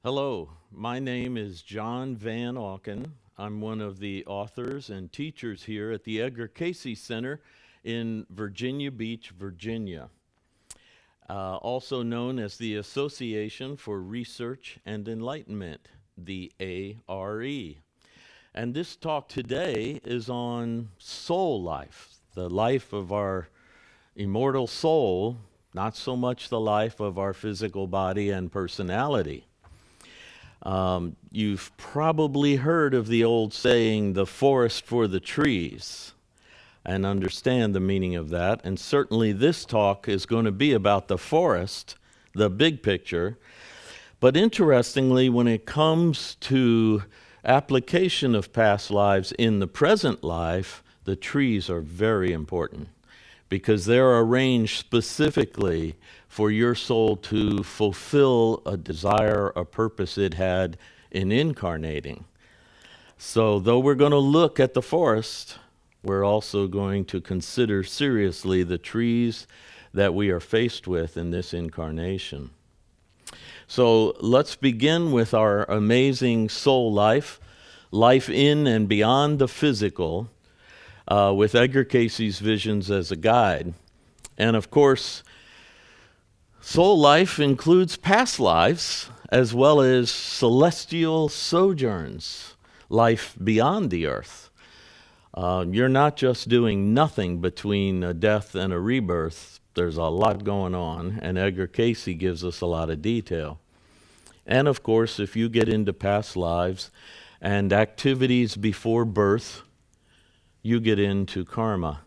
Hello, my name is John Van Auken. I'm one of the authors and teachers here at the Edgar Cayce Center in Virginia Beach, Virginia, also known as the Association for Research and Enlightenment, the A.R.E. And this talk today is on soul life, the life of our immortal soul, not so much the life of our physical body and personality. You've probably heard of the old saying, the forest for the trees, and understand the meaning of that. And certainly this talk is going to be about the forest, the big picture. But interestingly, when it comes to application of past lives in the present life, the trees are very important because they're arranged specifically for your soul to fulfill a desire, a purpose it had in incarnating. So though we're going to look at the forest, we're also going to consider seriously the trees that we are faced with in this incarnation. So let's begin with our amazing soul life, life in and beyond the physical, with Edgar Cayce's visions as a guide. And of course, soul life includes past lives as well as celestial sojourns, life beyond the earth. You're not just doing nothing between a death and a rebirth. There's a lot going on, and Edgar Cayce gives us a lot of detail. And of course, if you get into past lives and activities before birth, you get into karma,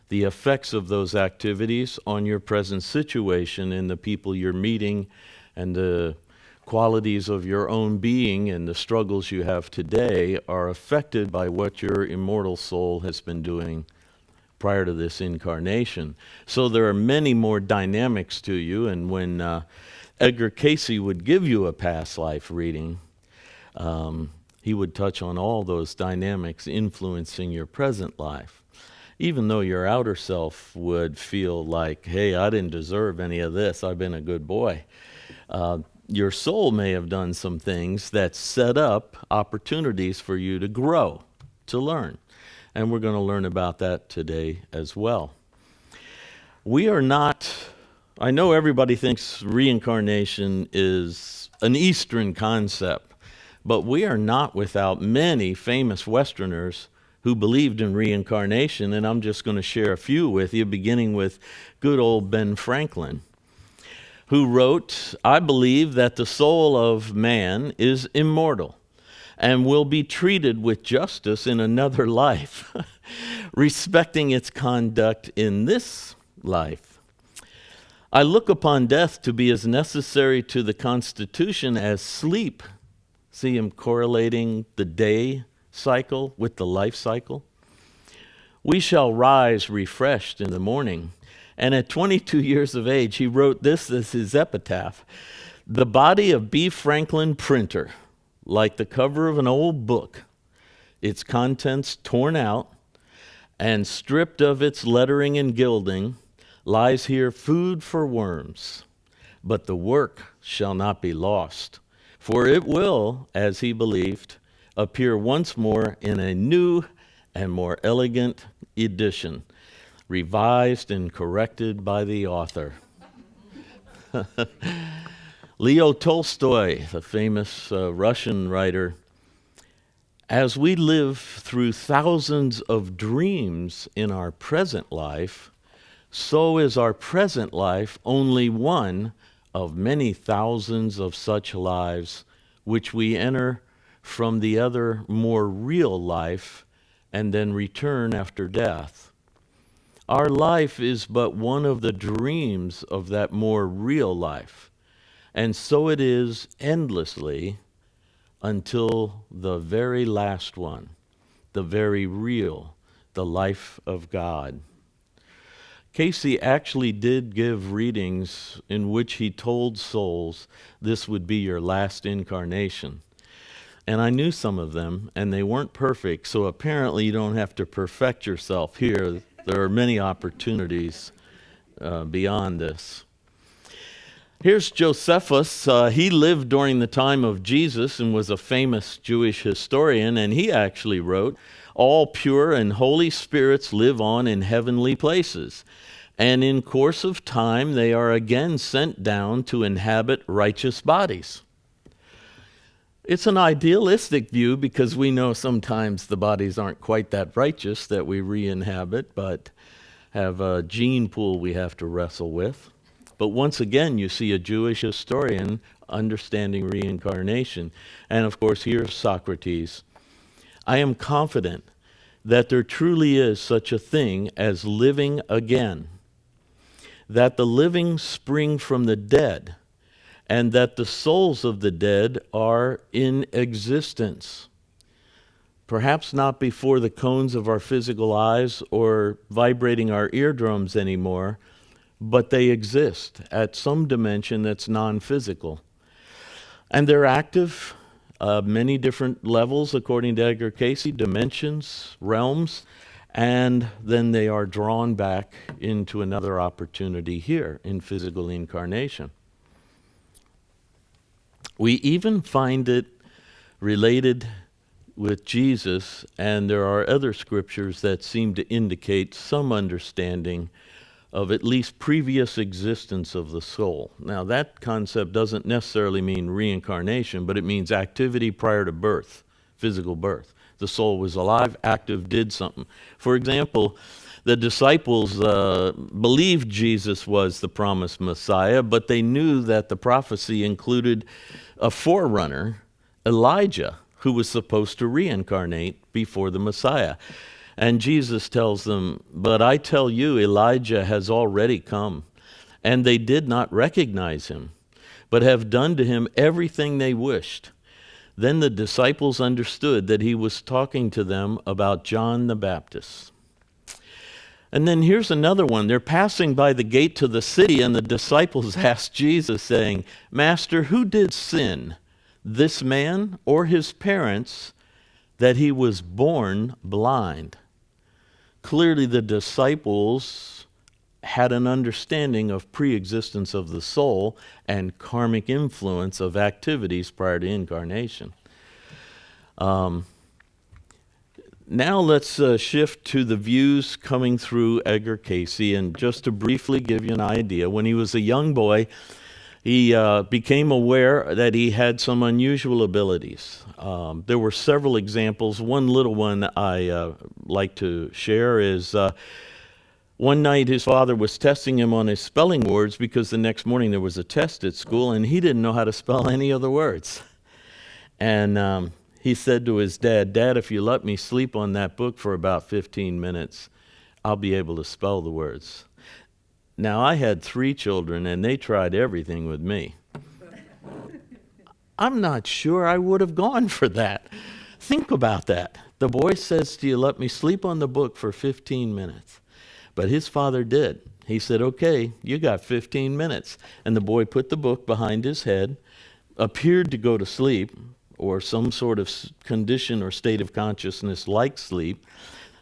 the effects of those activities on your present situation and the people you're meeting and the qualities of your own being and the struggles you have today are affected by what your immortal soul has been doing prior to this incarnation. So there are many more dynamics to you, and when Edgar Cayce would give you a past life reading, he would touch on all those dynamics influencing your present life. Even though your outer self would feel like, hey, I didn't deserve any of this, I've been a good boy. Your soul may have done some things that set up opportunities for you to grow, to learn. And we're going to learn about that today as well. We are not, I know everybody thinks reincarnation is an Eastern concept, but we are not without many famous Westerners who believed in reincarnation, and I'm just going to share a few with you, beginning with good old Ben Franklin, who wrote, "I believe that the soul of man is immortal and will be treated with justice in another life, respecting its conduct in this life. I look upon death to be as necessary to the constitution as sleep." See him correlating the day cycle with the life cycle. "We shall rise refreshed in the morning." And at 22 years of age, he wrote this as his epitaph: "The body of B. Franklin, printer, like the cover of an old book, its contents torn out and stripped of its lettering and gilding, lies here food for worms. But the work shall not be lost, for it will, as he believed, appear once more in a new and more elegant edition, revised and corrected by the author." Leo Tolstoy, the famous Russian writer, "As we live through thousands of dreams in our present life, so is our present life only one of many thousands of such lives which we enter from the other more real life and then return after death. Our life is but one of the dreams of that more real life, and so it is endlessly until the very last one, the very real, the life of God." Cayce actually did give readings in which he told souls this would be your last incarnation. And I knew some of them, and they weren't perfect, so apparently you don't have to perfect yourself here. There are many opportunities beyond this. Here's Josephus. He lived during the time of Jesus and was a famous Jewish historian, and he actually wrote, "All pure and holy spirits live on in heavenly places, and in course of time they are again sent down to inhabit righteous bodies." It's an idealistic view because we know sometimes the bodies aren't quite that righteous that we re-inhabit, but have a gene pool we have to wrestle with. But once again, you see a Jewish historian understanding reincarnation. And of course, here's Socrates. "I am confident that there truly is such a thing as living again, that the living spring from the dead, and that the souls of the dead are in existence. Perhaps not before the cones of our physical eyes or vibrating our eardrums anymore, but they exist at some dimension that's non-physical. And they're active, many different levels, according to Edgar Cayce, dimensions, realms, and then they are drawn back into another opportunity here in physical incarnation." We even find it related with Jesus, and there are other scriptures that seem to indicate some understanding of at least previous existence of the soul. Now, that concept doesn't necessarily mean reincarnation, but it means activity prior to birth, physical birth. The soul was alive, active, did something. For example, the disciples believed Jesus was the promised Messiah, but they knew that the prophecy included a forerunner, Elijah, who was supposed to reincarnate before the Messiah. And Jesus tells them, "But I tell you, Elijah has already come, and they did not recognize him, but have done to him everything they wished." Then the disciples understood that he was talking to them about John the Baptist. And then here's another one. They're passing by the gate to the city, and the disciples asked Jesus, saying, "Master, who did sin, this man or his parents, that he was born blind?" Clearly, the disciples had an understanding of pre-existence of the soul and karmic influence of activities prior to incarnation. Now let's shift to the views coming through Edgar Cayce, and just to briefly give you an idea, when he was a young boy, he became aware that he had some unusual abilities. There were several examples. One little one I like to share is one night his father was testing him on his spelling words because the next morning there was a test at school, and he didn't know how to spell any of the words. And he said to his dad, "Dad, if you let me sleep on that book for about 15 minutes, I'll be able to spell the words." Now, I had 3 children, and they tried everything with me. I'm not sure I would have gone for that. Think about that. The boy says to you, "Let me sleep on the book for 15 minutes. But his father did. He said, "Okay, you got 15 minutes. And the boy put the book behind his head, appeared to go to sleep, or some sort of condition or state of consciousness like sleep.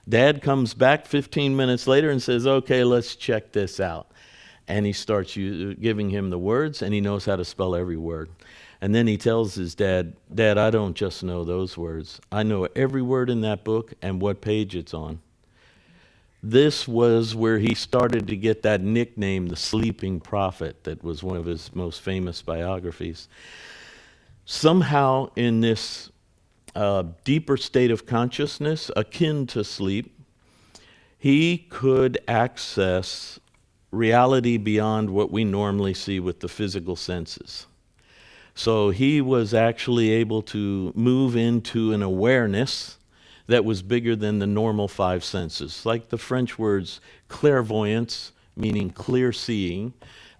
Dad comes back 15 minutes later and says, "Okay, let's check this out." And he starts giving him the words, and he knows how to spell every word. And then he tells his dad, "Dad, I don't just know those words. I know every word in that book and what page it's on." This was where he started to get that nickname, the Sleeping Prophet, that was one of his most famous biographies. Somehow in this deeper state of consciousness, akin to sleep, he could access reality beyond what we normally see with the physical senses. So he was actually able to move into an awareness that was bigger than the normal 5 senses. Like the French words clairvoyance, meaning clear seeing,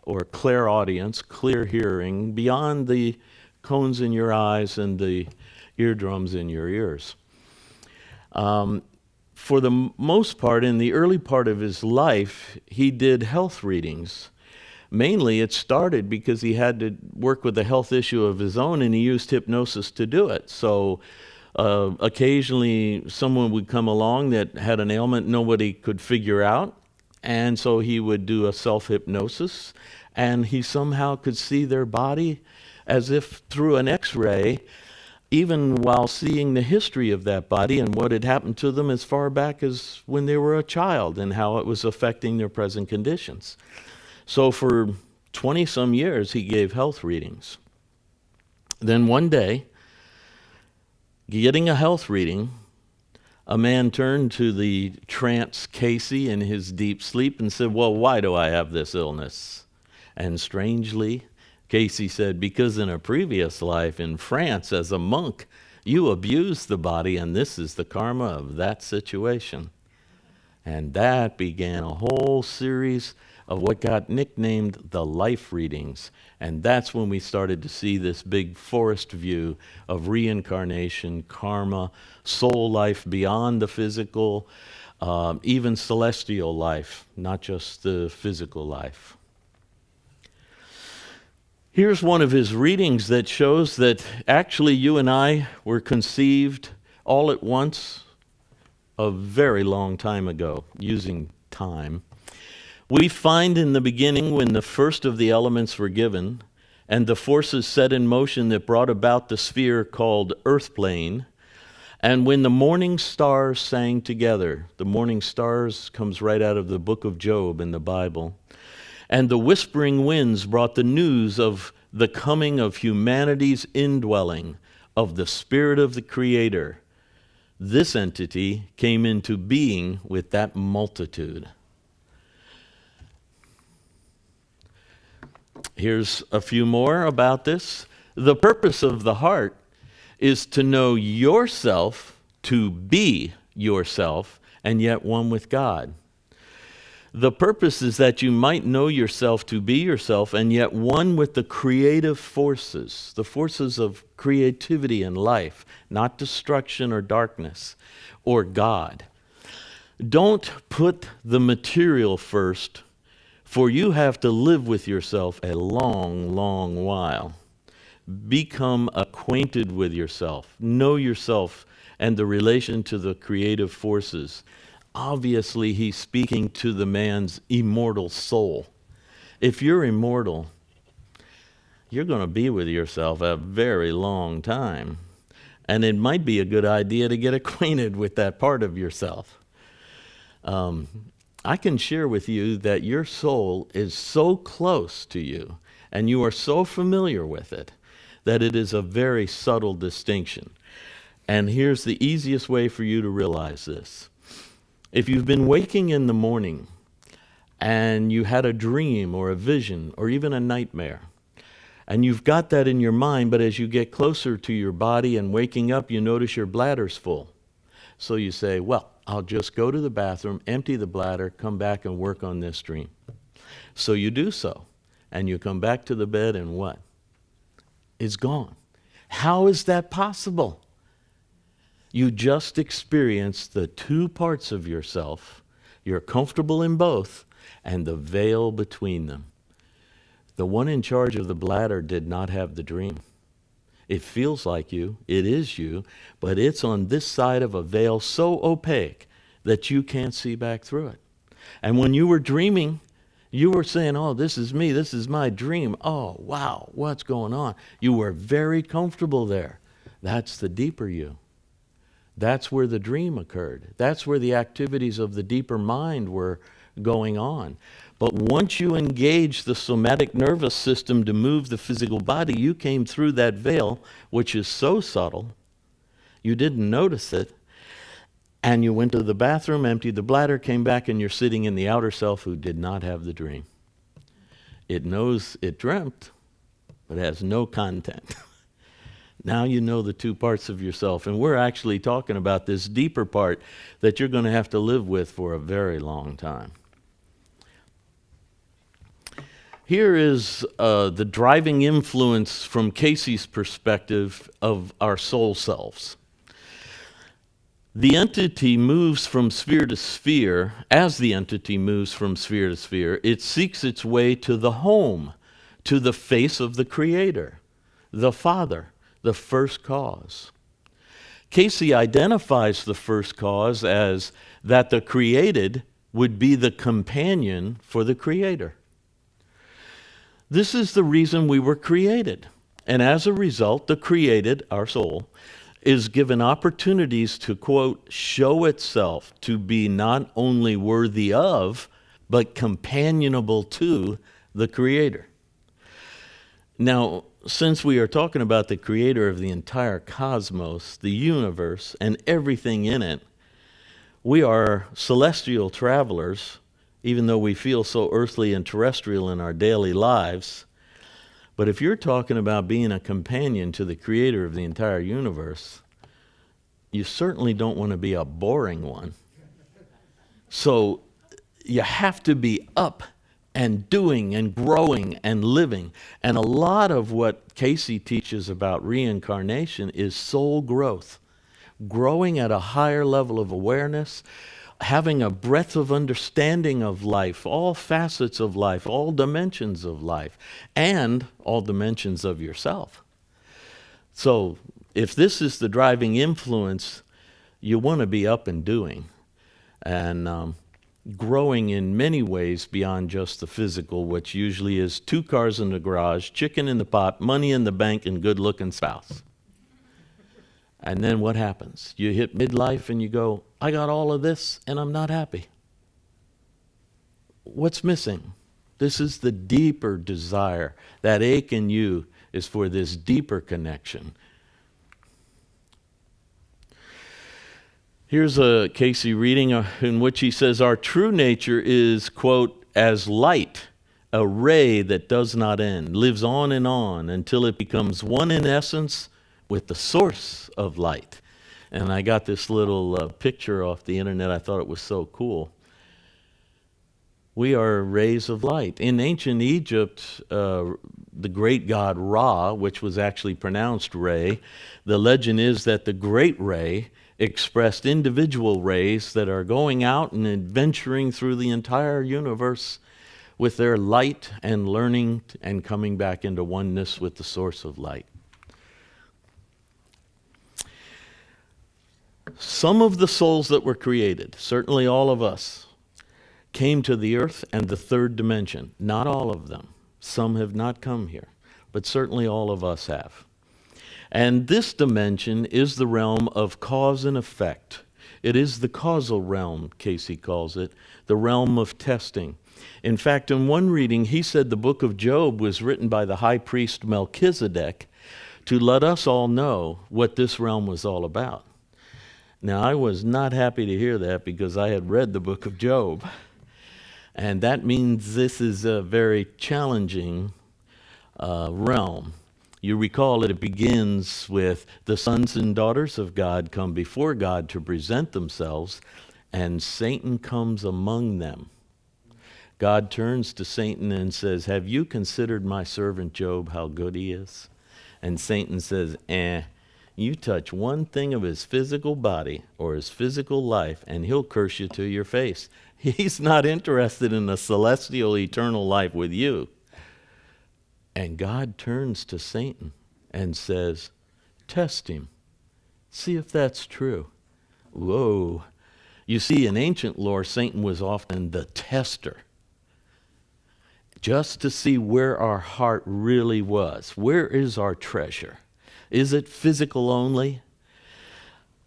or clairaudience, clear hearing, beyond the cones in your eyes and the eardrums in your ears. For the most part, in the early part of his life, he did health readings. Mainly, it started because he had to work with a health issue of his own, and he used hypnosis to do it. So occasionally, someone would come along that had an ailment nobody could figure out, and so he would do a self-hypnosis, and he somehow could see their body as if through an X-ray, even while seeing the history of that body and what had happened to them as far back as when they were a child and how it was affecting their present conditions. So for 20-some years, he gave health readings. Then one day, getting a health reading, a man turned to the trance Cayce in his deep sleep and said, "Well, why do I have this illness?" And strangely, Cayce said, "Because in a previous life in France as a monk, you abused the body, and this is the karma of that situation." And that began a whole series of what got nicknamed the life readings. And that's when we started to see this big forest view of reincarnation, karma, soul life beyond the physical, even celestial life, not just the physical life. Here's one of his readings that shows that actually you and I were conceived all at once a very long time ago, using time. We find in the beginning when the first of the elements were given and the forces set in motion that brought about the sphere called earth plane, and when the morning stars sang together. The morning stars comes right out of the book of Job in the Bible. And the whispering winds brought the news of the coming of humanity's indwelling, of the Spirit of the Creator. This entity came into being with that multitude. Here's a few more about this. The purpose of the heart is to know yourself, to be yourself, and yet one with God. The purpose is that you might know yourself to be yourself, and yet one with the creative forces, the forces of creativity and life, not destruction or darkness, or God. Don't put the material first, for you have to live with yourself a long, long while. Become acquainted with yourself. Know yourself and the relation to the creative forces. Obviously, he's speaking to the man's immortal soul. If you're immortal, you're going to be with yourself a very long time. And it might be a good idea to get acquainted with that part of yourself. I can share with you that your soul is so close to you, and you are so familiar with it, that it is a very subtle distinction. And here's the easiest way for you to realize this. If you've been waking in the morning and you had a dream or a vision or even a nightmare, and you've got that in your mind, but as you get closer to your body and waking up, you notice your bladder's full. So you say, well, I'll just go to the bathroom, empty the bladder, come back and work on this dream. So you do so, and you come back to the bed, and what? It's gone. How is that possible? You just experienced the two parts of yourself. You're comfortable in both, and the veil between them. The one in charge of the bladder did not have the dream. It feels like you, it is you, but it's on this side of a veil so opaque that you can't see back through it. And when you were dreaming, you were saying, oh, this is me, this is my dream. Oh, wow, what's going on? You were very comfortable there. That's the deeper you. That's where the dream occurred. That's where the activities of the deeper mind were going on. But once you engage the somatic nervous system to move the physical body, you came through that veil, which is so subtle, you didn't notice it, and you went to the bathroom, emptied the bladder, came back, and you're sitting in the outer self who did not have the dream. It knows it dreamt, but has no content. Now you know the two parts of yourself, and we're actually talking about this deeper part that you're going to have to live with for a very long time. Here is the driving influence from Cayce's perspective of our soul selves. The entity moves from sphere to sphere. As the entity moves from sphere to sphere, it seeks its way to the home, to the face of the Creator, the Father, the first cause. Cayce identifies the first cause as that the created would be the companion for the Creator. This is the reason we were created. And as a result, the created, our soul, is given opportunities to, quote, show itself to be not only worthy of, but companionable to the Creator. Now, since we are talking about the Creator of the entire cosmos, the universe, and everything in it, we are celestial travelers, even though we feel so earthly and terrestrial in our daily lives. But if you're talking about being a companion to the Creator of the entire universe, you certainly don't want to be a boring one. So you have to be up and doing and growing and living. And a lot of what Cayce teaches about reincarnation is soul growth, growing at a higher level of awareness, having a breadth of understanding of life, all facets of life, all dimensions of life, and all dimensions of yourself. So if this is the driving influence, you want to be up and doing and growing in many ways beyond just the physical, which usually is 2 cars in the garage, chicken in the pot, money in the bank, and good-looking spouse. And then what happens? You hit midlife and you go, I got all of this and I'm not happy. What's missing? This is the deeper desire. That ache in you is for this deeper connection. Here's a Cayce reading in which he says, our true nature is, quote, as light, a ray that does not end, lives on until it becomes one in essence with the source of light. And I got this little picture off the internet. I thought it was so cool. We are rays of light. In ancient Egypt, the great god Ra, which was actually pronounced Ray, the legend is that the great ray expressed individual rays that are going out and adventuring through the entire universe with their light and learning and coming back into oneness with the source of light. Some of the souls that were created, certainly all of us, came to the earth and the third dimension. Not all of them. Some have not come here, but certainly all of us have. And this dimension is the realm of cause and effect. It is the causal realm, Cayce calls it, the realm of testing. In fact, in one reading, he said the book of Job was written by the high priest Melchizedek to let us all know what this realm was all about. Now, I was not happy to hear that because I had read the book of Job. And that means this is a very challenging realm. You recall that it begins with the sons and daughters of God come before God to present themselves, and Satan comes among them. God turns to Satan and says, have you considered my servant Job, how good he is? And Satan says, you touch one thing of his physical body or his physical life, and he'll curse you to your face. He's not interested in a celestial, eternal life with you. And God turns to Satan and says, test him. See if that's true. Whoa. You see, in ancient lore, Satan was often the tester, just to see where our heart really was. Where is our treasure? Is it physical only?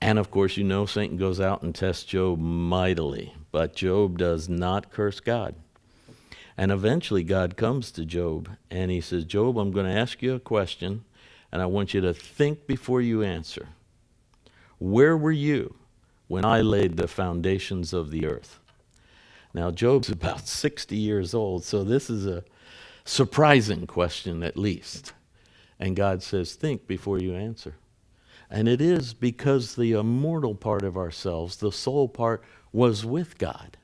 And of course, you know, Satan goes out and tests Job mightily, but Job does not curse God. And eventually God comes to Job and he says, Job, I'm going to ask you a question and I want you to think before you answer. Where were you when I laid the foundations of the earth? Now, Job's about 60 years old, so this is a surprising question at least. And God says, think before you answer. And it is because the immortal part of ourselves, the soul part, was with God,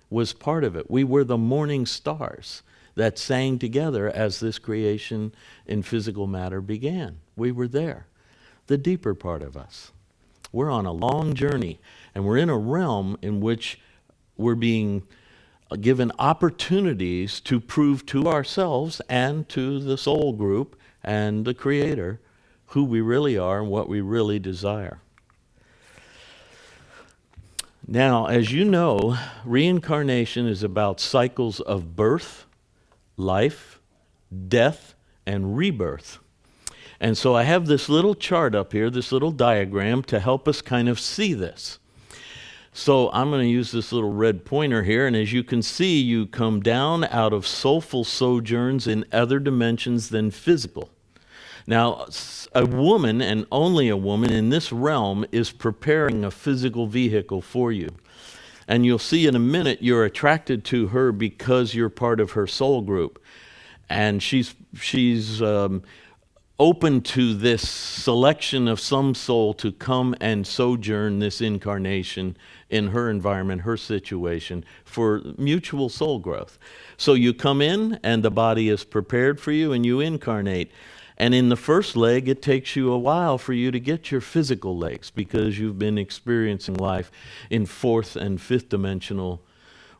was part of it. We were the morning stars that sang together as this creation in physical matter began. We were there, the deeper part of us. We're on a long journey, and we're in a realm in which we're being given opportunities to prove to ourselves and to the soul group and the Creator who we really are and what we really desire. Now, as you know, reincarnation is about cycles of birth, life, death, and rebirth. And so I have this little chart up here, this little diagram to help us kind of see this. So I'm going to use this little red pointer here, and as you can see, you come down out of soulful sojourns in other dimensions than physical. Now, a woman, and only a woman in this realm, is preparing a physical vehicle for you. And you'll see in a minute you're attracted to her because you're part of her soul group. And she's open to this selection of some soul to come and sojourn this incarnation in her environment, her situation, for mutual soul growth. So you come in, and the body is prepared for you, and you incarnate. And in the first leg, it takes you a while for you to get your physical legs because you've been experiencing life in fourth and fifth dimensional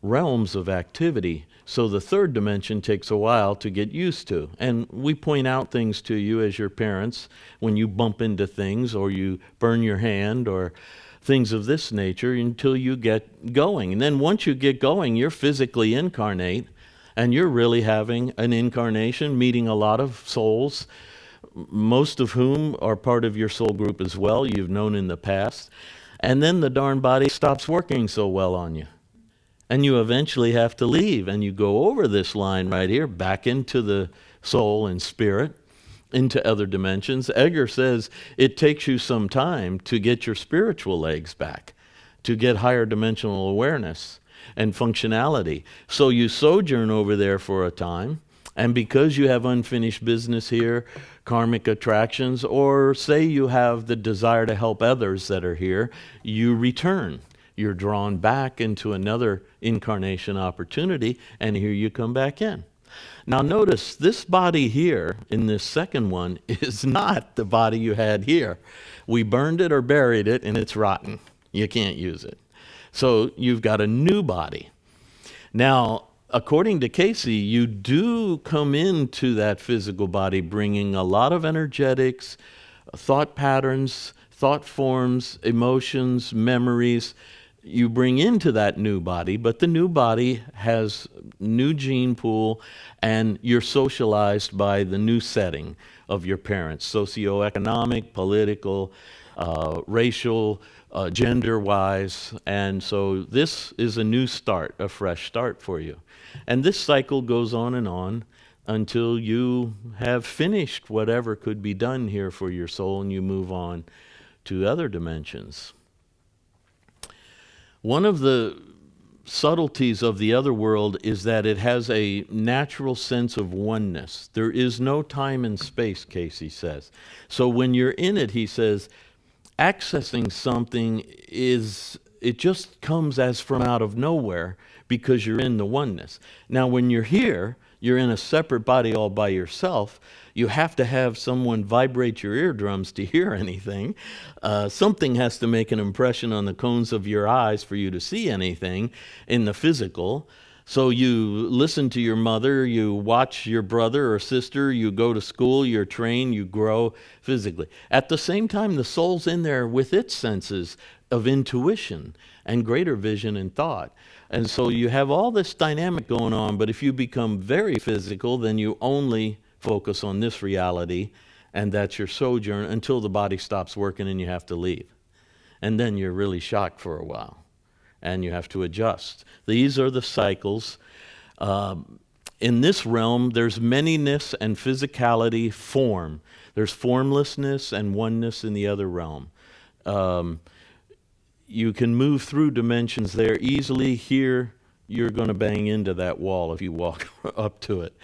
realms of activity. So the third dimension takes a while to get used to. And we point out things to you as your parents when you bump into things or you burn your hand or things of this nature until you get going. And then once you get going, you're physically incarnate, and you're really having an incarnation, meeting a lot of souls, most of whom are part of your soul group as well, you've known in the past. And then the darn body stops working so well on you. And you eventually have to leave, and you go over this line right here, back into the soul and spirit, into other dimensions. Edgar says it takes you some time to get your spiritual legs back, to get higher dimensional awareness and functionality. So you sojourn over there for a time, and because you have unfinished business here, karmic attractions, or say you have the desire to help others that are here, you return. You're drawn back into another incarnation opportunity, and here you come back in. Now notice, this body here, in this second one, is not the body you had here. We burned it or buried it, and it's rotten. You can't use it. So you've got a new body. Now, according to Cayce, you do come into that physical body bringing a lot of energetics, thought patterns, thought forms, emotions, memories. You bring into that new body, but the new body has new gene pool, and you're socialized by the new setting of your parents, socioeconomic, political, racial, gender-wise. And so this is a new start, a fresh start for you. And this cycle goes on until you have finished whatever could be done here for your soul, and you move on to other dimensions. One of the subtleties of the other world is that it has a natural sense of oneness. There is no time and space, Cayce says. So when you're in it, he says, accessing something it just comes as from out of nowhere because you're in the oneness. Now, when you're here, you're in a separate body all by yourself. You have to have someone vibrate your eardrums to hear anything. Something has to make an impression on the cones of your eyes for you to see anything in the physical. So you listen to your mother, you watch your brother or sister, you go to school, you're trained, you grow physically. At the same time, the soul's in there with its senses of intuition and greater vision and thought. And so you have all this dynamic going on, but if you become very physical, then you only focus on this reality, and that's your sojourn until the body stops working and you have to leave. And then you're really shocked for a while, and you have to adjust. These are the cycles. In this realm, there's manyness and physicality, form. There's formlessness and oneness in the other realm. You can move through dimensions there easily. Here, you're going to bang into that wall if you walk up to it.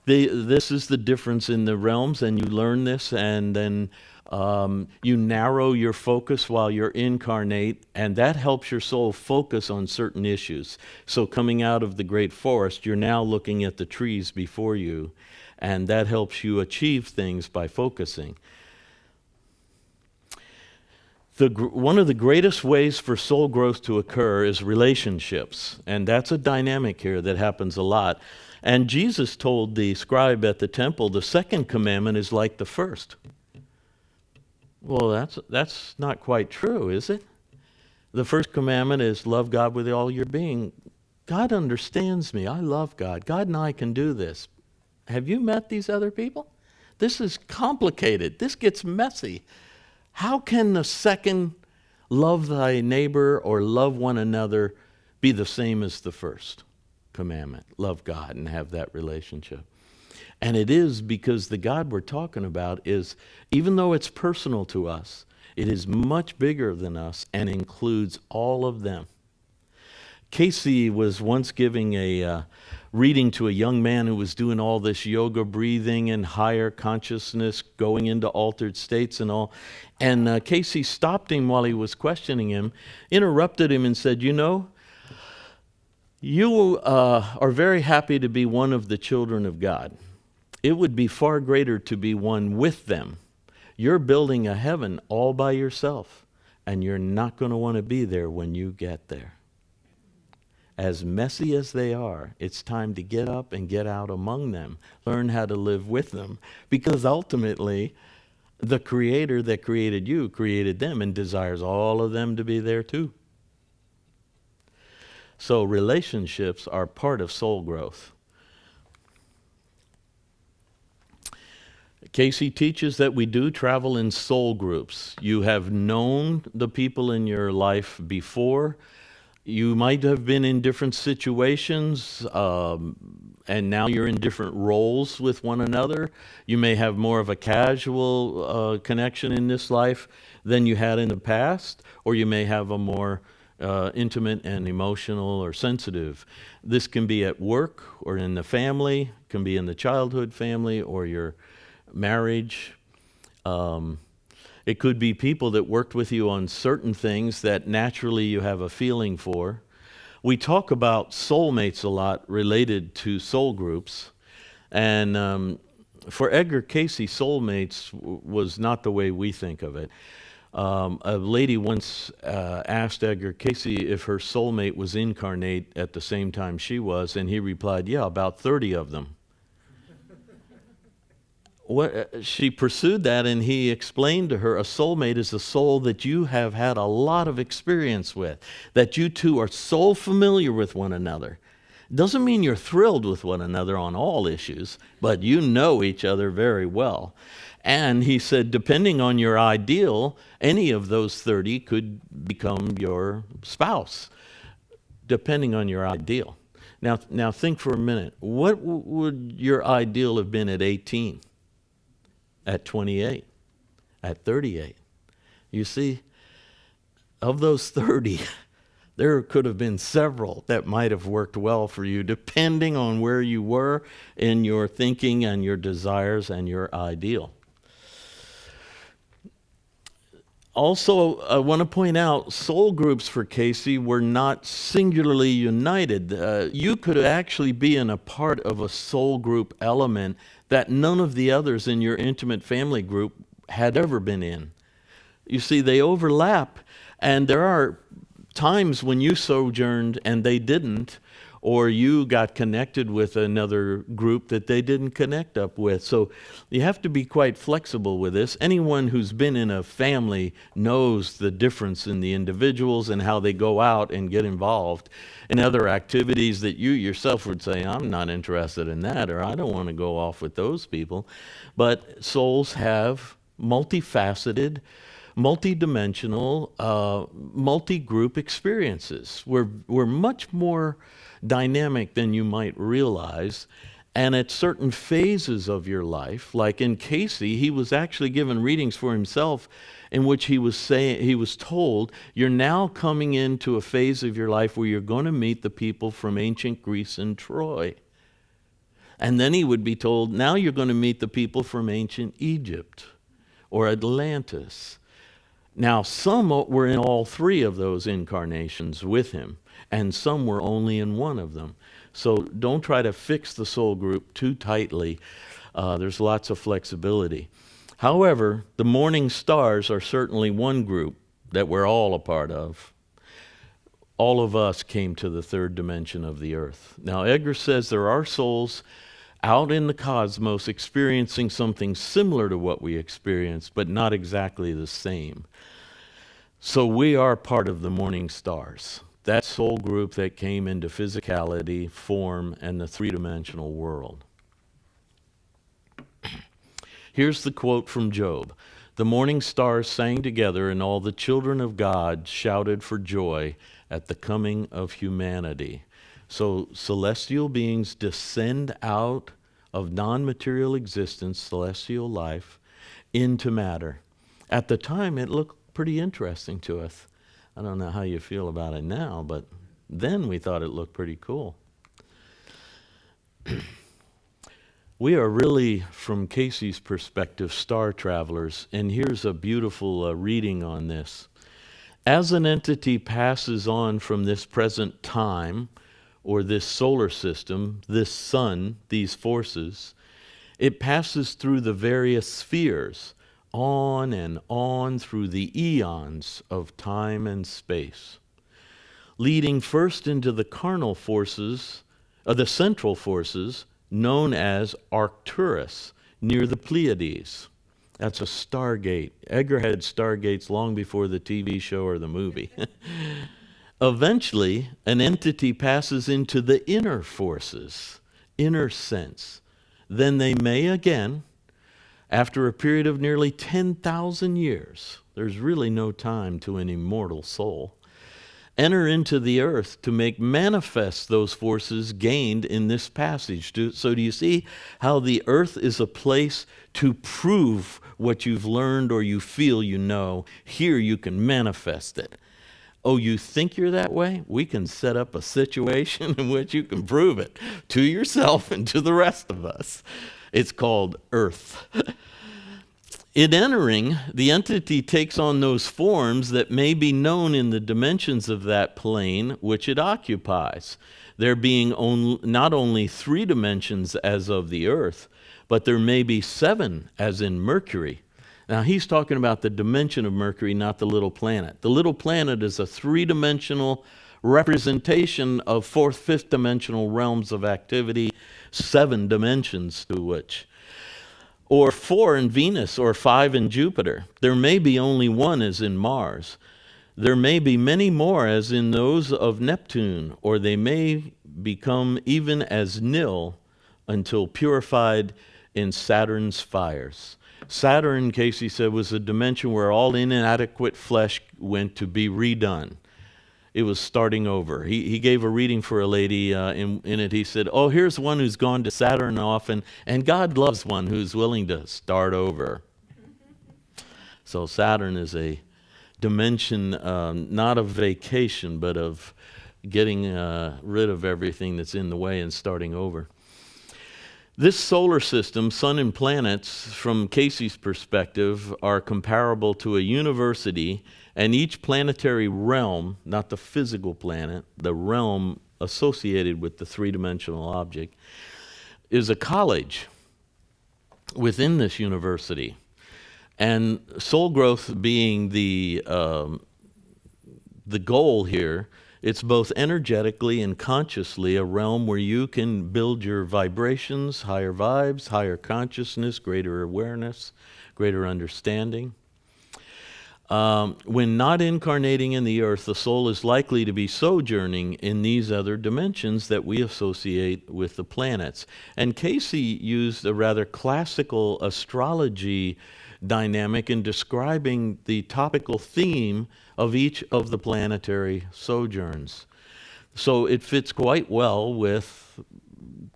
This is the difference in the realms, and you learn this, and then you narrow your focus while you're incarnate, and that helps your soul focus on certain issues. So coming out of the great forest, you're now looking at the trees before you, and that helps you achieve things by focusing. One of the greatest ways for soul growth to occur is relationships, and that's a dynamic here that happens a lot. And Jesus told the scribe at the temple, the second commandment is like the first. Well, that's not quite true, is it? The first commandment is love God with all your being. God understands me. I love God. God and I can do this. Have you met these other people? This is complicated. This gets messy. How can the second love thy neighbor or love one another be the same as the first commandment? Love God and have that relationship. And it is because the God we're talking about is, even though it's personal to us, it is much bigger than us and includes all of them. Cayce was once giving a reading to a young man who was doing all this yoga breathing and higher consciousness, going into altered states and all. And Cayce stopped him while he was questioning him, interrupted him and said, you know, you are very happy to be one of the children of God. It would be far greater to be one with them. You're building a heaven all by yourself, and you're not going to want to be there when you get there. As messy as they are, it's time to get up and get out among them. Learn how to live with them. Because ultimately, the Creator that created you created them and desires all of them to be there too. So relationships are part of soul growth. Cayce teaches that we do travel in soul groups. You have known the people in your life before. You might have been in different situations, and now you're in different roles with one another. You may have more of a casual connection in this life than you had in the past, or you may have a more intimate and emotional or sensitive. This can be at work or in the family, can be in the childhood family or your marriage. It could be people that worked with you on certain things that naturally you have a feeling for. We talk about soulmates a lot related to soul groups. And for Edgar Cayce, soulmates was not the way we think of it. A lady once asked Edgar Cayce if her soulmate was incarnate at the same time she was, and he replied, yeah, about 30 of them. She pursued that, and he explained to her, a soulmate is a soul that you have had a lot of experience with, that you two are so familiar with one another. Doesn't mean you're thrilled with one another on all issues, but you know each other very well. And he said, depending on your ideal, any of those 30 could become your spouse, depending on your ideal. Now think for a minute. What would your ideal have been at 18? At 28, at 38. You see, of those 30, there could have been several that might have worked well for you, depending on where you were in your thinking and your desires and your ideal. Also, I want to point out, soul groups for Cayce were not singularly united. You could actually be in a part of a soul group element that none of the others in your intimate family group had ever been in. You see, they overlap, and there are times when you sojourned and they didn't, or you got connected with another group that they didn't connect up with. So you have to be quite flexible with this. Anyone who's been in a family knows the difference in the individuals and how they go out and get involved in other activities that you yourself would say, I'm not interested in that, or I don't want to go off with those people. But souls have multifaceted, multidimensional, multi-group experiences. We're much more dynamic than you might realize. And at certain phases of your life, like in Cayce, he was actually given readings for himself in which he was told, you're now coming into a phase of your life where you're going to meet the people from ancient Greece and Troy. And then he would be told, now you're going to meet the people from ancient Egypt or Atlantis. Now, some were in all three of those incarnations with him, and some were only in one of them. So don't try to fix the soul group too tightly. There's lots of flexibility. However, the morning stars are certainly one group that we're all a part of. All of us came to the third dimension of the earth. Now, Edgar says there are souls out in the cosmos experiencing something similar to what we experience, but not exactly the same. So we are part of the morning stars, that soul group that came into physicality, form, and the three-dimensional world. Here's the quote from Job. The morning stars sang together, and all the children of God shouted for joy at the coming of humanity. So celestial beings descend out of non-material existence, celestial life, into matter. At the time, it looked pretty interesting to us. I don't know how you feel about it now, but then we thought it looked pretty cool. We are really, from Cayce's perspective, star travelers, and here's a beautiful reading on this. As an entity passes on from this present time, or this solar system, this sun, these forces, it passes through the various spheres, on and on through the eons of time and space, leading first into the carnal forces, the central forces, known as Arcturus, near the Pleiades. That's a stargate. Edgar had stargates long before the TV show or the movie. Eventually, an entity passes into the inner forces, inner sense. Then they may again, after a period of nearly 10,000 years, there's really no time to an immortal soul, enter into the earth to make manifest those forces gained in this passage. So do you see how the earth is a place to prove what you've learned or you feel you know? Here you can manifest it. Oh, you think you're that way? We can set up a situation in which you can prove it to yourself and to the rest of us. It's called earth. In entering, the entity takes on those forms that may be known in the dimensions of that plane which it occupies. There being not only 3 dimensions as of the earth, but there may be 7 as in Mercury. Now he's talking about the dimension of Mercury, not the little planet. The little planet is a 3-dimensional representation of 4th, 5th dimensional realms of activity, 7 dimensions to which. Or 4 in Venus, or 5 in Jupiter. There may be only 1 as in Mars. There may be many more as in those of Neptune, or they may become even as nil until purified in Saturn's fires. Saturn, Cayce said, was a dimension where all inadequate flesh went to be redone. It was starting over. He gave a reading for a lady in it. He said, oh, here's one who's gone to Saturn often, and God loves one who's willing to start over. So Saturn is a dimension, not of vacation, but of getting rid of everything that's in the way and starting over. This solar system, sun and planets, from Cayce's perspective, are comparable to a university, and each planetary realm, not the physical planet, the realm associated with the 3-dimensional object, is a college within this university. And soul growth being the goal here, it's both energetically and consciously a realm where you can build your vibrations, higher vibes, higher consciousness, greater awareness, greater understanding. When not incarnating in the earth, the soul is likely to be sojourning in these other dimensions that we associate with the planets. And Cayce used a rather classical astrology dynamic in describing the topical theme of each of the planetary sojourns. So it fits quite well with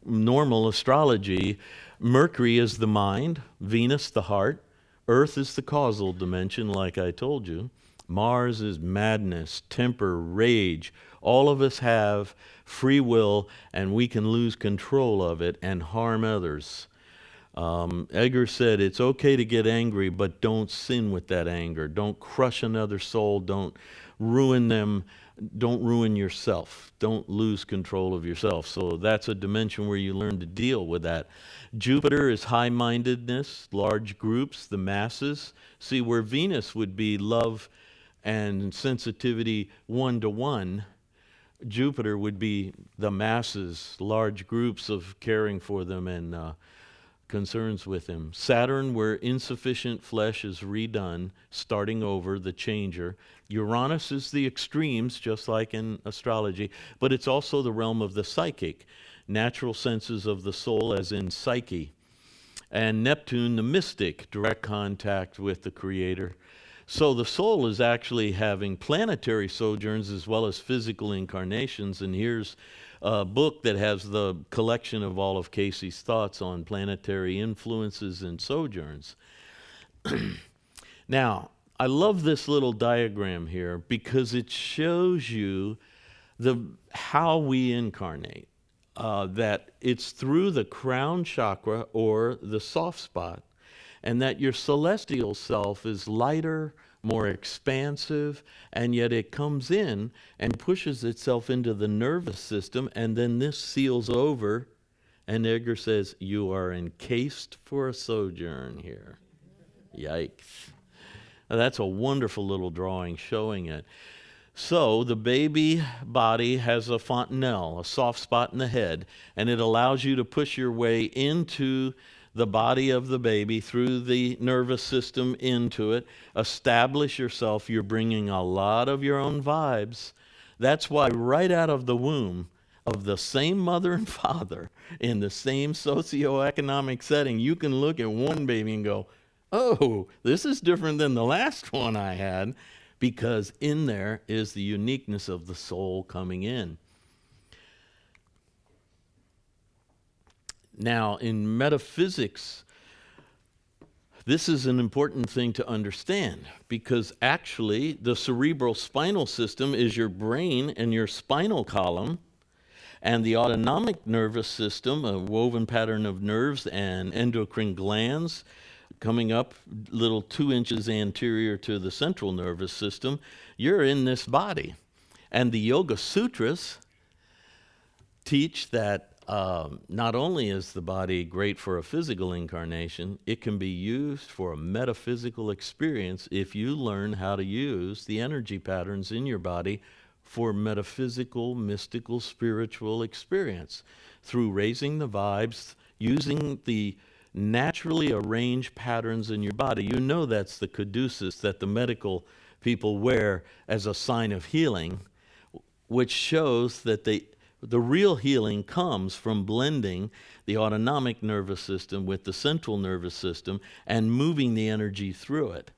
normal astrology. Mercury is the mind, Venus the heart, Earth is the causal dimension, like I told you. Mars is madness, temper, rage. All of us have free will, and we can lose control of it and harm others. Edgar said, it's okay to get angry, but don't sin with that anger. Don't crush another soul. Don't ruin them. Don't ruin yourself. Don't lose control of yourself. So that's a dimension where you learn to deal with that. Jupiter is high-mindedness, large groups, the masses. See, where Venus would be love and sensitivity one-to-one, Jupiter would be the masses, large groups of caring for them and concerns with him. Saturn, where insufficient flesh is redone, starting over, the changer. Uranus is the extremes, just like in astrology, but it's also the realm of the psychic, natural senses of the soul as in psyche. and Neptune, the mystic, direct contact with the Creator. So the soul is actually having planetary sojourns as well as physical incarnations. And here's a book that has the collection of all of Cayce's thoughts on planetary influences and sojourns. Now, I love this little diagram here because it shows you how we incarnate. That it's through the crown chakra or the soft spot, and that your celestial self is lighter, more expansive, and yet it comes in and pushes itself into the nervous system, and then this seals over, and Edgar says, you are encased for a sojourn here. Yikes. Now, that's a wonderful little drawing showing it. So the baby body has a fontanelle, a soft spot in the head, and it allows you to push your way into the body of the baby through the nervous system into it, establish yourself. You're bringing a lot of your own vibes. That's why right out of the womb of the same mother and father in the same socioeconomic setting, you can look at one baby and go, oh, this is different than the last one I had, because in there is the uniqueness of the soul coming in. Now, in metaphysics, this is an important thing to understand, because actually the cerebral spinal system is your brain and your spinal column, and the autonomic nervous system, a woven pattern of nerves and endocrine glands coming up little 2 inches anterior to the central nervous system, you're in this body. And the Yoga Sutras teach that not only is the body great for a physical incarnation, it can be used for a metaphysical experience if you learn how to use the energy patterns in your body for metaphysical, mystical, spiritual experience through raising the vibes, using the naturally arranged patterns in your body. You know that's the caduceus that the medical people wear as a sign of healing, which shows that the real healing comes from blending the autonomic nervous system with the central nervous system and moving the energy through it.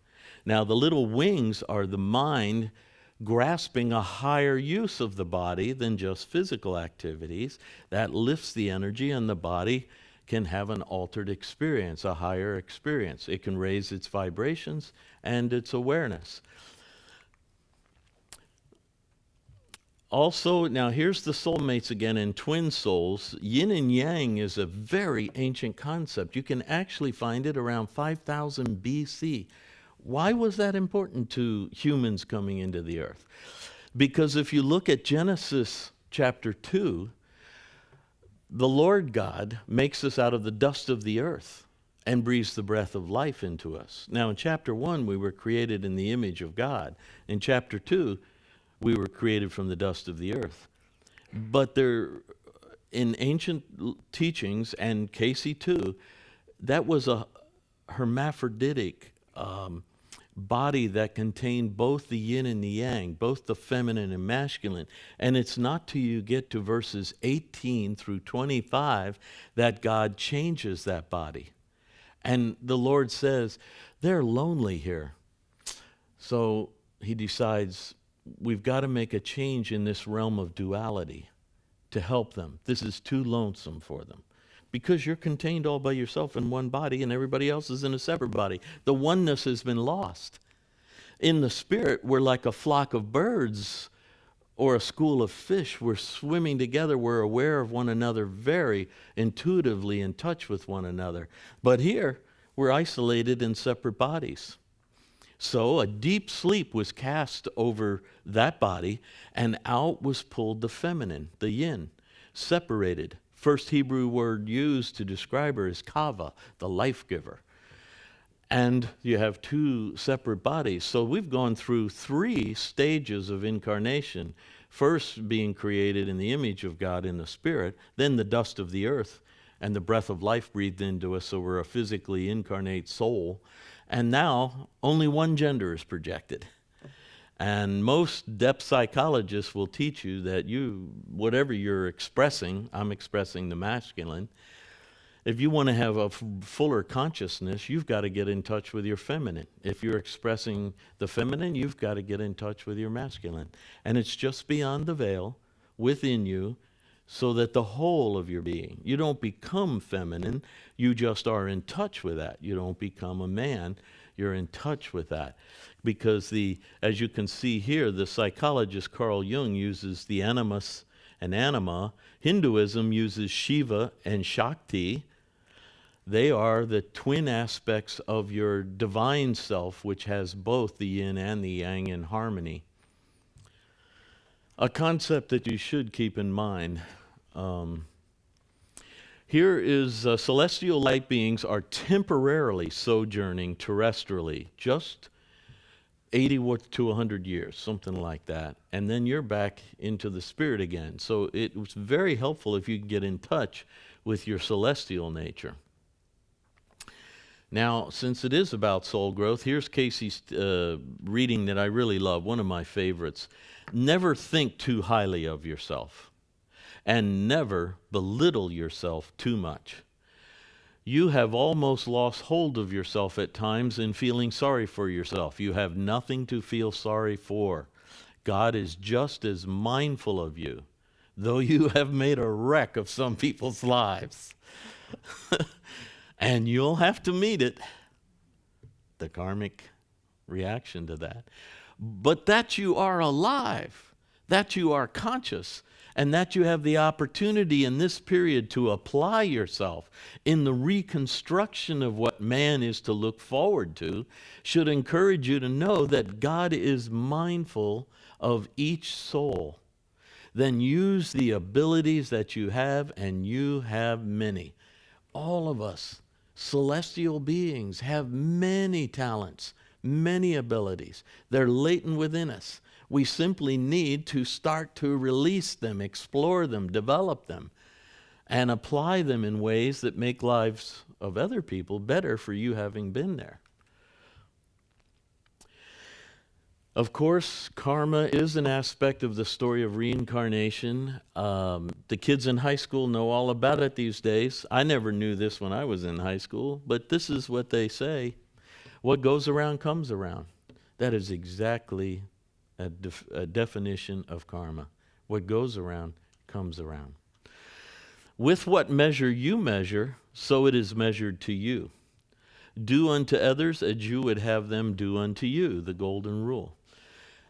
Now, the little wings are the mind grasping a higher use of the body than just physical activities. That lifts the energy, and the body can have an altered experience, a higher experience. It can raise its vibrations and its awareness. Also, now here's the soulmates again in twin souls. Yin and yang is a very ancient concept. You can actually find it around 5000 BC. Why was that important to humans coming into the earth? Because if you look at Genesis chapter 2, the Lord God makes us out of the dust of the earth and breathes the breath of life into us. Now, in chapter 1, we were created in the image of God. In chapter 2, we were created from the dust of the earth. But there, in ancient teachings, and Cayce too, that was a hermaphroditic body that contained both the yin and the yang, both the feminine and masculine. And it's not till you get to verses 18 through 25 that God changes that body. And the Lord says, they're lonely here. So he decides, we've got to make a change in this realm of duality to help them. This is too lonesome for them. Because you're contained all by yourself in one body and everybody else is in a separate body. The oneness has been lost. In the spirit, we're like a flock of birds or a school of fish. We're swimming together. We're aware of one another, very intuitively in touch with one another. But here, we're isolated in separate bodies. So a deep sleep was cast over that body, and out was pulled the feminine, the yin, separated. First Hebrew word used to describe her is kava, the life giver. And you have two separate bodies. So we've gone through 3 stages of incarnation. First being created in the image of God in the spirit, then the dust of the earth and the breath of life breathed into us, so we're a physically incarnate soul. And now only one gender is projected. And most depth psychologists will teach you that whatever you're expressing, I'm expressing the masculine, If you want to have a fuller consciousness, you've got to get in touch with your feminine. If you're expressing the feminine, you've got to get in touch with your masculine. And it's just beyond the veil, within you, so that the whole of your being, you don't become feminine, you just are in touch with that. You don't become a man, you're in touch with that. Because as you can see here, the psychologist Carl Jung uses the animus and anima. Hinduism uses Shiva and Shakti. They are the twin aspects of your divine self, which has both the yin and the yang in harmony. A concept that you should keep in mind. Here is celestial light beings are temporarily sojourning terrestrially, just 80 to 100 years, something like that. And then you're back into the spirit again. So it was very helpful if you could get in touch with your celestial nature. Now, since it is about soul growth, here's Cayce's reading that I really love, one of my favorites. Never think too highly of yourself, and never belittle yourself too much. You have almost lost hold of yourself at times in feeling sorry for yourself. You have nothing to feel sorry for. God is just as mindful of you, though you have made a wreck of some people's lives. And you'll have to meet it, the karmic reaction to that. But that you are alive, that you are conscious, and that you have the opportunity in this period to apply yourself in the reconstruction of what man is to look forward to, should encourage you to know that God is mindful of each soul. Then use the abilities that you have, and you have many. All of us, celestial beings, have many talents, many abilities. They're latent within us. We simply need to start to release them, explore them, develop them, and apply them in ways that make lives of other people better for you having been there. Of course, karma is an aspect of the story of reincarnation. The kids in high school know all about it these days. I never knew this when I was in high school, but this is what they say. What goes around comes around. That is exactly a definition of karma. What goes around comes around. With what measure you measure, so it is measured to you. Do unto others as you would have them do unto you, the golden rule.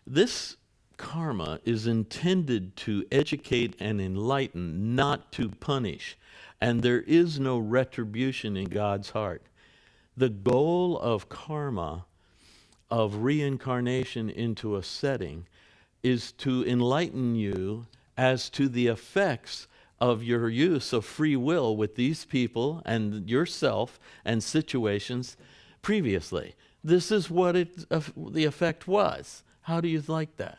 This karma is intended to educate and enlighten, not to punish. And there is no retribution in God's heart. The goal of karma, of reincarnation into a setting, is to enlighten you as to the effects of your use of free will with these people and yourself and situations previously. This is what the effect was. How do you like that?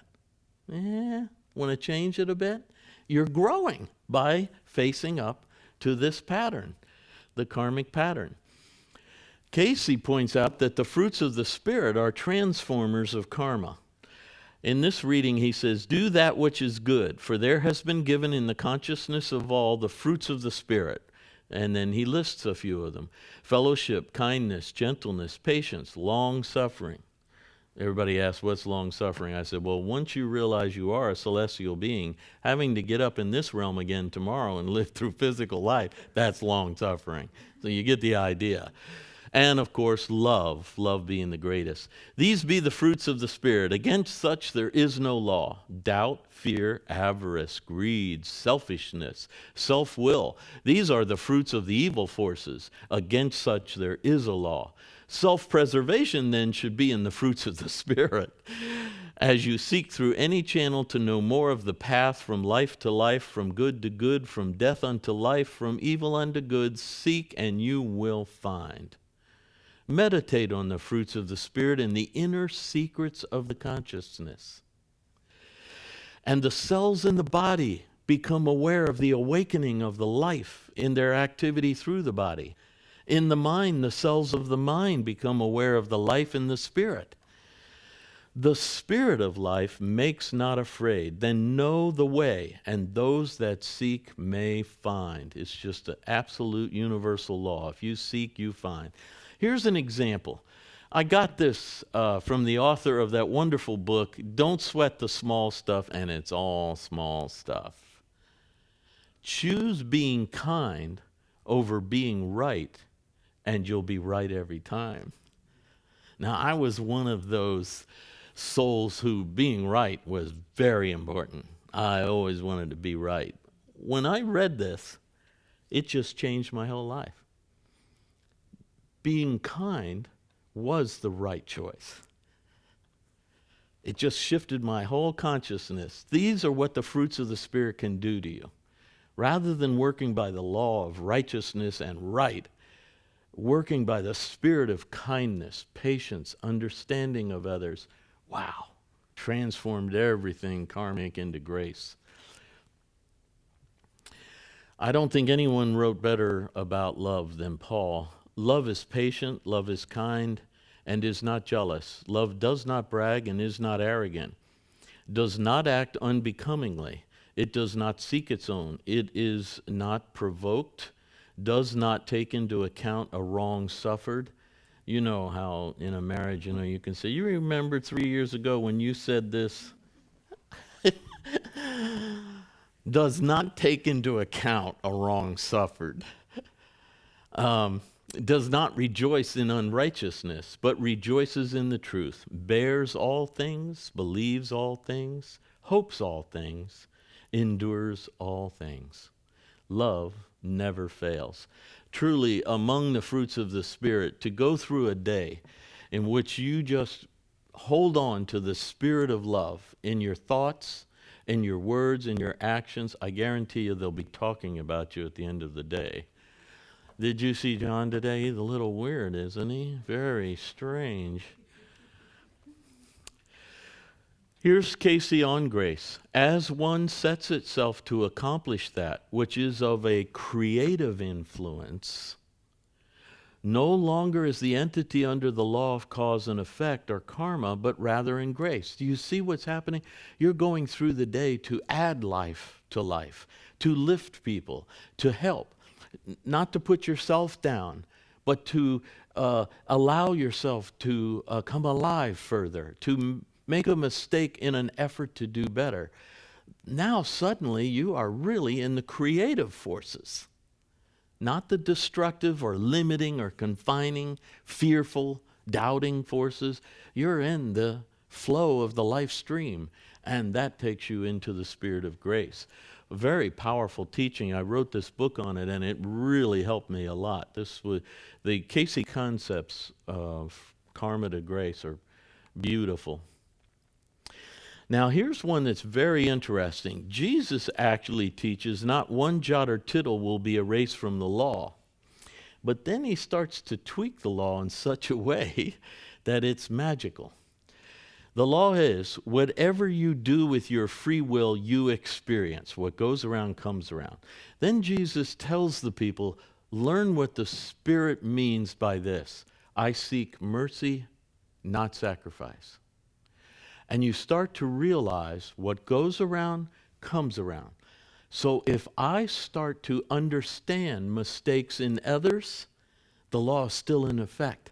Want to change it a bit? You're growing by facing up to this pattern, the karmic pattern. Cayce points out that the fruits of the Spirit are transformers of karma. In this reading, he says, do that which is good, for there has been given in the consciousness of all the fruits of the Spirit. And then he lists a few of them. Fellowship, kindness, gentleness, patience, long-suffering. Everybody asks, what's long-suffering? I said, well, once you realize you are a celestial being, having to get up in this realm again tomorrow and live through physical life, that's long-suffering. So you get the idea. And, of course, love being the greatest. These be the fruits of the Spirit. Against such there is no law. Doubt, fear, avarice, greed, selfishness, self-will. These are the fruits of the evil forces. Against such there is a law. Self-preservation, then, should be in the fruits of the Spirit. As you seek through any channel to know more of the path from life to life, from good to good, from death unto life, from evil unto good, seek and you will find. Meditate on the fruits of the Spirit and the inner secrets of the consciousness. And the cells in the body become aware of the awakening of the life in their activity through the body. In the mind, the cells of the mind become aware of the life in the spirit. The Spirit of life makes not afraid. Then know the way, and those that seek may find. It's just an absolute universal law. If you seek, you find. Here's an example. I got this from the author of that wonderful book, Don't Sweat the Small Stuff, and it's all small stuff. Choose being kind over being right, and you'll be right every time. Now, I was one of those souls who being right was very important. I always wanted to be right. When I read this, it just changed my whole life. Being kind was the right choice. It just shifted my whole consciousness. These are what the fruits of the Spirit can do to you. Rather than working by the law of righteousness and right, working by the spirit of kindness, patience, understanding of others, wow, transformed everything karmic into grace. I don't think anyone wrote better about love than Paul. Love is patient, love is kind, and is not jealous. Love does not brag and is not arrogant, does not act unbecomingly. It does not seek its own. It is not provoked, does not take into account a wrong suffered. You know how in a marriage, you can say, you remember 3 years ago when you said this? Does not take into account a wrong suffered. Does not rejoice in unrighteousness, but rejoices in the truth, bears all things, believes all things, hopes all things, endures all things. Love never fails. Truly, among the fruits of the Spirit, to go through a day in which you just hold on to the spirit of love in your thoughts, in your words, in your actions, I guarantee you they'll be talking about you at the end of the day. Did you see John today? He's a little weird, isn't he? Very strange. Here's Cayce on grace. As one sets itself to accomplish that which is of a creative influence, no longer is the entity under the law of cause and effect or karma, but rather in grace. Do you see what's happening? You're going through the day to add life, to lift people, to help, not to put yourself down, but to allow yourself to come alive further, to make a mistake in an effort to do better. Now suddenly you are really in the creative forces, not the destructive or limiting or confining, fearful, doubting forces. You're in the flow of the life stream, and that takes you into the spirit of grace. A very powerful teaching. I wrote this book on it, and it really helped me a lot. This was the Cayce concepts of karma to grace are beautiful. Now, here's one that's very interesting. Jesus actually teaches not one jot or tittle will be erased from the law. But then he starts to tweak the law in such a way that it's magical. The law is, whatever you do with your free will, you experience. What goes around comes around. Then Jesus tells the people, learn what the Spirit means by this. I seek mercy, not sacrifice. And you start to realize what goes around comes around. So if I start to understand mistakes in others, the law is still in effect.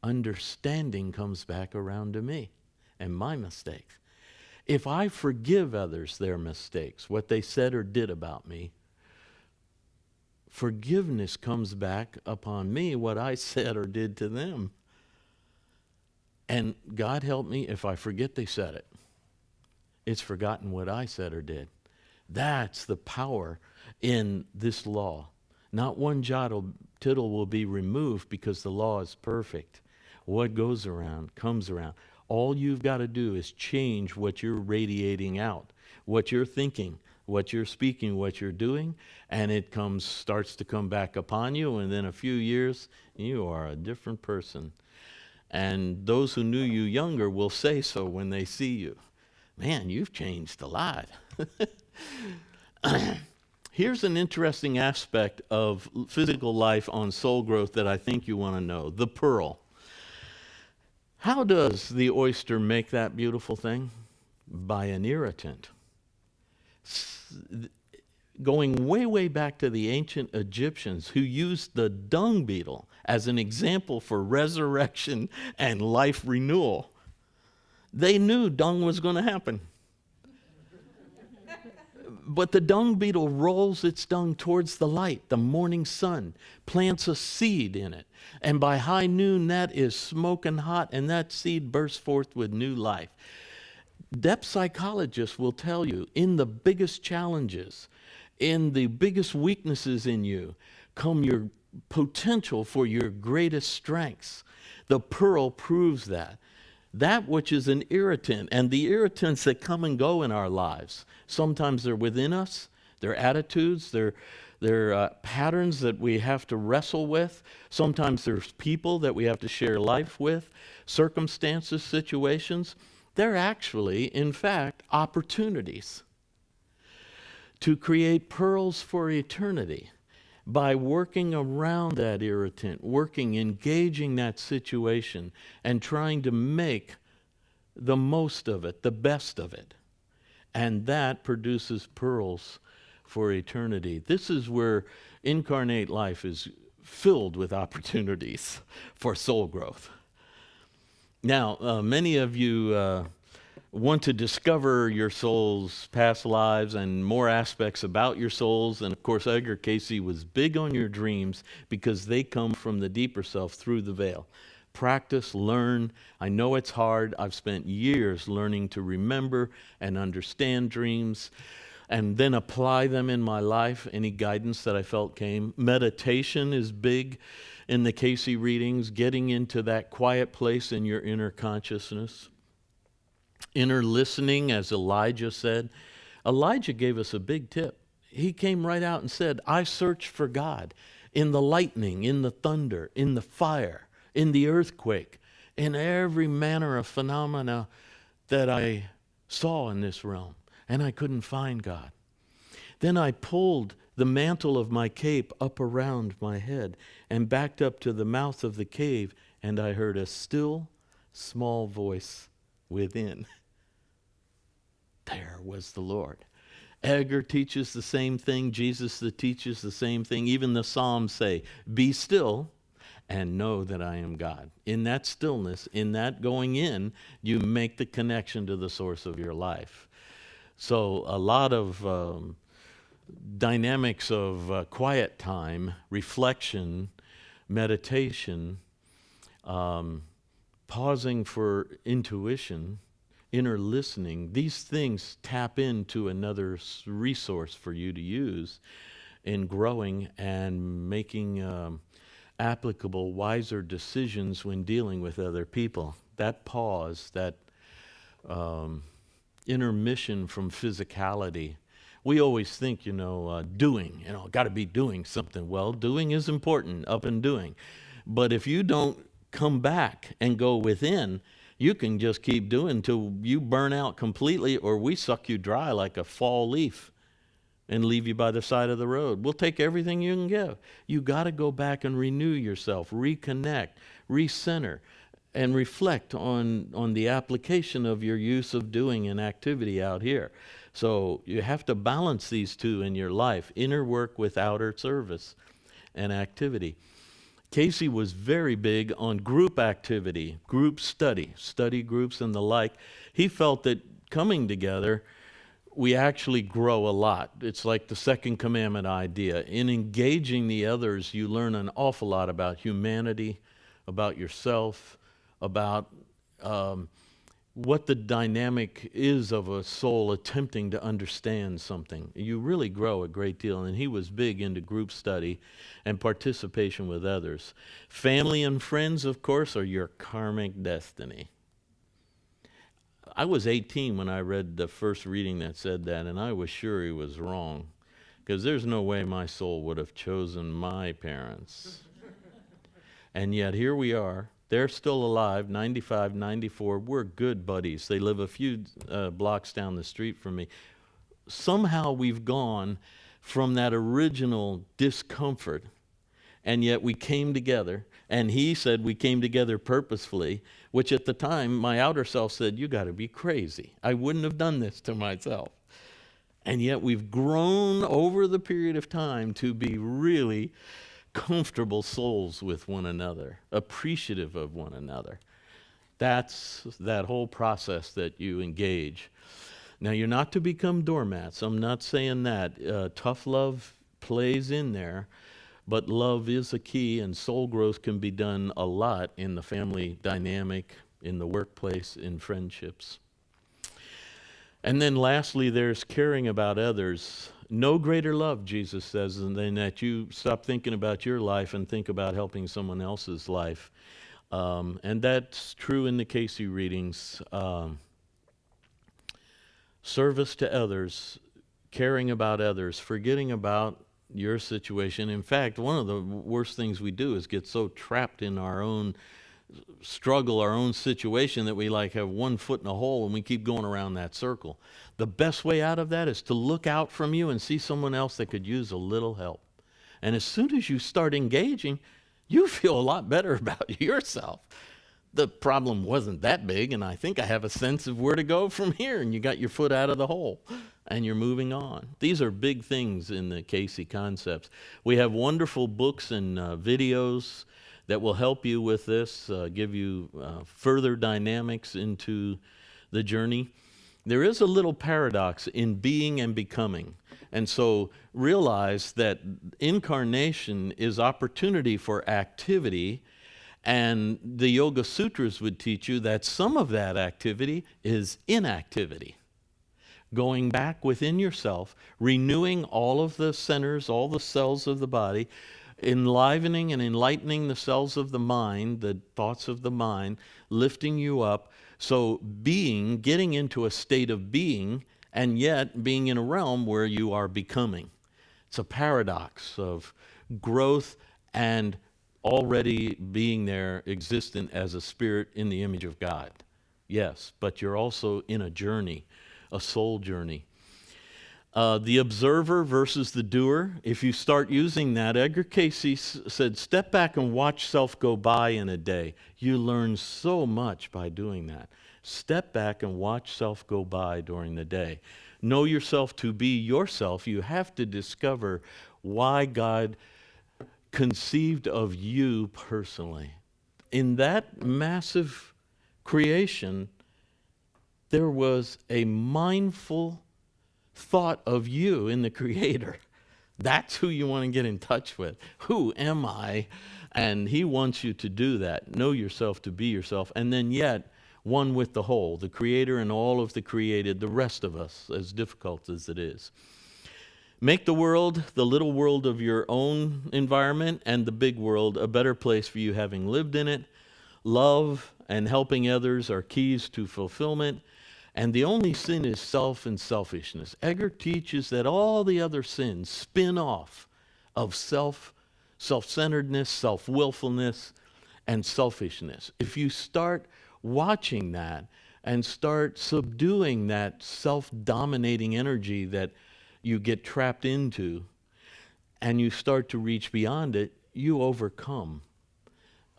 Understanding comes back around to me and my mistakes. If I forgive others their mistakes, what they said or did about me, forgiveness comes back upon me, what I said or did to them. And God help me if I forget they said it. It's forgotten what I said or did. That's the power in this law. Not one jot or tittle will be removed because the law is perfect. What goes around comes around. All you've got to do is change what you're radiating out, what you're thinking, what you're speaking, what you're doing, and it starts to come back upon you, and then a few years, you are a different person. And those who knew you younger will say so when they see you. Man, you've changed a lot. Here's an interesting aspect of physical life on soul growth that I think you want to know. The pearl. How does the oyster make that beautiful thing? By an irritant. Going way, way back to the ancient Egyptians who used the dung beetle as an example for resurrection and life renewal. They knew dung was going to happen. But the dung beetle rolls its dung towards the light, the morning sun, plants a seed in it. And by high noon, that is smoking hot, and that seed bursts forth with new life. Depth psychologists will tell you, in the biggest challenges, in the biggest weaknesses in you, come your potential for your greatest strengths. The pearl proves that. That which is an irritant, and the irritants that come and go in our lives, sometimes they're within us, they're attitudes, they're patterns that we have to wrestle with. Sometimes there's people that we have to share life with, circumstances, situations. They're actually, in fact, opportunities to create pearls for eternity by working around that irritant, engaging that situation, and trying to make the most of it, the best of it. And that produces pearls for eternity. This is where incarnate life is filled with opportunities for soul growth. Now, many of you want to discover your soul's past lives and more aspects about your souls. And of course, Edgar Cayce was big on your dreams because they come from the deeper self through the veil. Practice, learn. I know it's hard. I've spent years learning to remember and understand dreams and then apply them in my life, any guidance that I felt came. Meditation is big in the Cayce readings, getting into that quiet place in your inner consciousness. Inner listening, as Elijah said. Elijah gave us a big tip. He came right out and said, I searched for God in the lightning, in the thunder, in the fire, in the earthquake, in every manner of phenomena that I saw in this realm, and I couldn't find God. Then I pulled the mantle of my cape up around my head and backed up to the mouth of the cave, and I heard a still, small voice within. There was the Lord. Edgar teaches the same thing. Jesus teaches the same thing. Even the Psalms say, be still and know that I am God. In that stillness, in that going in, you make the connection to the source of your life. So a lot of dynamics of quiet time, reflection, meditation, pausing for intuition, inner listening, these things tap into another resource for you to use in growing and making applicable, wiser decisions when dealing with other people. That pause, that intermission from physicality. We always think, doing, got to be doing something. Well, doing is important, up and doing. But if you don't come back and go within, you can just keep doing until you burn out completely, or we suck you dry like a fall leaf and leave you by the side of the road. We'll take everything you can give. You got to go back and renew yourself, reconnect, recenter, and reflect on the application of your use of doing and activity out here. So you have to balance these two in your life, inner work with outer service and activity. Cayce was very big on group activity, group study groups and the like. He felt that coming together, we actually grow a lot. It's like the second commandment idea. In engaging the others, you learn an awful lot about humanity, about yourself, about what the dynamic is of a soul attempting to understand something. You really grow a great deal, and he was big into group study and participation with others. Family and friends, of course, are your karmic destiny. I was 18 when I read the first reading that said that, and I was sure he was wrong, because there's no way my soul would have chosen my parents. And yet here we are. They're still alive, 95, 94. We're good buddies. They live a few blocks down the street from me. Somehow we've gone from that original discomfort, and yet we came together, And he said we came together purposefully, which at the time my outer self said, you got to be crazy. I wouldn't have done this to myself. And yet we've grown over the period of time to be really comfortable souls with one another, appreciative of one another. That's that whole process that you engage. Now, you're not to become doormats. I'm not saying that. Tough love plays in there, but love is a key, and soul growth can be done a lot in the family dynamic, in the workplace, in friendships. And then lastly, there's caring about others. No greater love, Jesus says, than that you stop thinking about your life and think about helping someone else's life. And that's true in the Cayce readings. Service to others, caring about others, forgetting about your situation. In fact, one of the worst things we do is get so trapped in our own struggle, our own situation, that we like have one foot in a hole and we keep going around that circle. The best way out of that is to look out from you and see someone else that could use a little help. And as soon as you start engaging, you feel a lot better about yourself. The problem wasn't that big, and I think I have a sense of where to go from here, and you got your foot out of the hole, and you're moving on. These are big things in the Cayce concepts. We have wonderful books and videos that will help you with this, give you further dynamics into the journey. There is a little paradox in being and becoming. And so realize that incarnation is opportunity for activity, and the Yoga Sutras would teach you that some of that activity is inactivity. Going back within yourself, renewing all of the centers, all the cells of the body, enlivening and enlightening the cells of the mind, the thoughts of the mind, lifting you up. So being, getting into a state of being, and yet being in a realm where you are becoming. It's a paradox of growth and already being there, existent as a spirit in the image of God. Yes, but you're also in a journey, a soul journey. The observer versus the doer, if you start using that, Edgar Cayce said, step back and watch self go by in a day. You learn so much by doing that. Step back and watch self go by during the day. Know yourself to be yourself. You have to discover why God conceived of you personally. In that massive creation, there was a mindful thought of you in the Creator. That's who you want to get in touch with. Who am I? And He wants you to do that. Know yourself to be yourself. And then yet, one with the whole, the Creator and all of the created, the rest of us, as difficult as it is. Make the world, the little world of your own environment, and the big world a better place for you having lived in it. Love and helping others are keys to fulfillment. And the only sin is self and selfishness. Edgar teaches that all the other sins spin off of self-centeredness, self-willfulness, and selfishness. If you start watching that and start subduing that self-dominating energy that you get trapped into, and you start to reach beyond it, you overcome.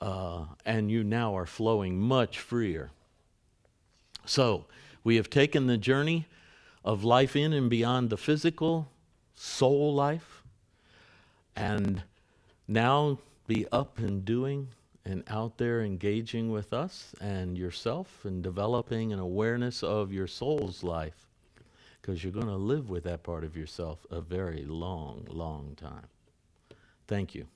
And you now are flowing much freer. So, we have taken the journey of life in and beyond the physical, soul life, and now be up and doing and out there engaging with us and yourself and developing an awareness of your soul's life, because you're going to live with that part of yourself a very long, long time. Thank you.